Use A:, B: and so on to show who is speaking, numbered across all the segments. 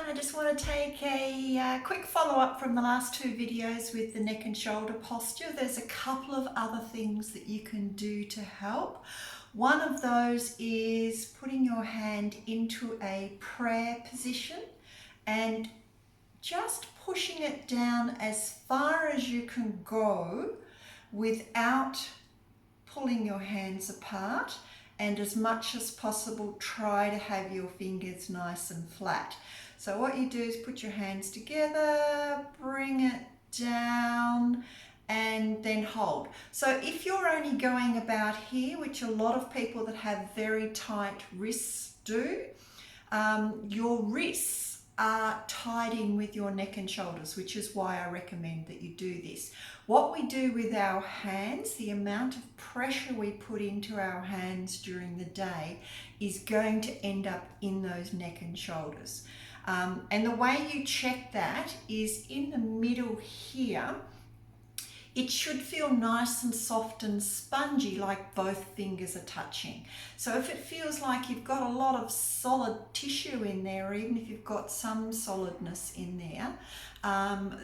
A: I just want to take a quick follow-up from the last two videos with the neck and shoulder posture. There's a couple of other things that you can do to help. One of those is putting your hand into a prayer position and just pushing it down as far as you can go without pulling your hands apart, and as much as possible try to have your fingers nice and flat. So what you do is put your hands together, bring it down, and then hold. So if you're only going about here, which a lot of people that have very tight wrists do, your wrists are tied in with your neck and shoulders, which is why I recommend that you do this. What we do with our hands, the amount of pressure we put into our hands during the day is going to end up in those neck and shoulders. And the way you check that is in the middle here. It should feel nice and soft and spongy, like both fingers are touching. So if it feels like you've got a lot of solid tissue in there, or even if you've got some solidness in there,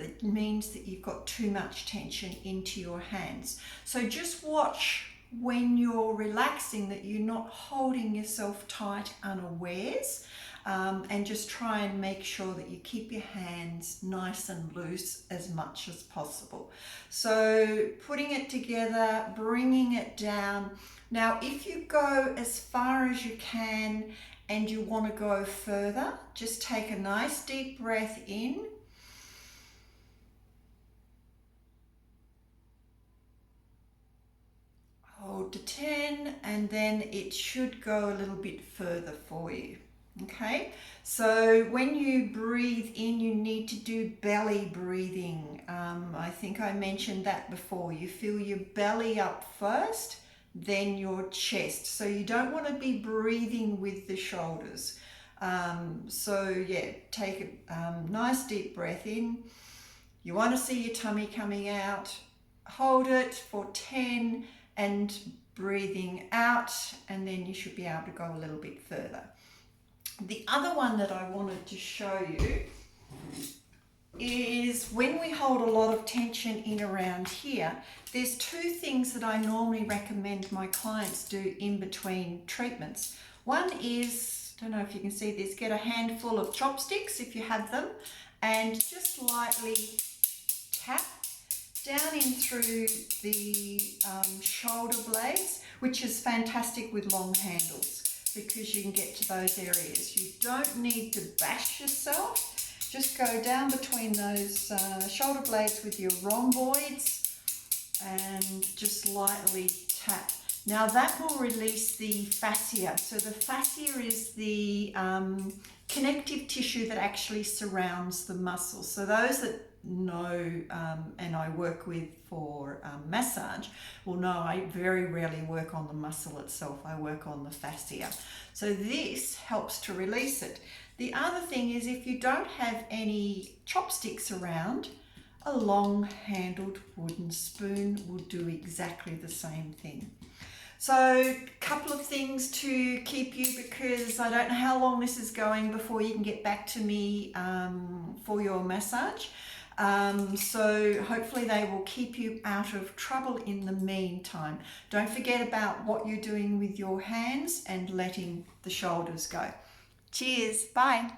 A: it means that you've got too much tension into your hands. So just watch when you're relaxing that you're not holding yourself tight unawares. And just try and make sure that you keep your hands nice and loose as much as possible. So putting it together, bringing it down. Now, if you go as far as you can and you want to go further, just take a nice deep breath in. Hold to 10, and then it should go a little bit further for you. Okay, so when you breathe in, you need to do belly breathing. I think I mentioned that before. You fill your belly up first, then your chest. So you don't want to be breathing with the shoulders. So yeah, take a nice deep breath in. You want to see your tummy coming out. Hold it for 10 and breathing out, and then you should be able to go a little bit further. The other one that I wanted to show you is when we hold a lot of tension in around here, there's two things that I normally recommend my clients do in between treatments. One is, I don't know if you can see this, get a handful of chopsticks if you have them, and just lightly tap down in through the shoulder blades, which is fantastic with long handles, because you can get to those areas. You don't need to bash yourself. Just go down between those shoulder blades with your rhomboids and just lightly tap. Now that will release the fascia. So the fascia is the connective tissue that actually surrounds the muscles. So those that know and I work with for massage will know I very rarely work on the muscle itself. I work on the fascia. So this helps to release it. The other thing is, if you don't have any chopsticks around, a long handled wooden spoon will do exactly the same thing. So a couple of things to keep you, because I don't know how long this is going before you can get back to me for your massage. So hopefully they will keep you out of trouble in the meantime. Don't forget about what you're doing with your hands and letting the shoulders go. Cheers, bye.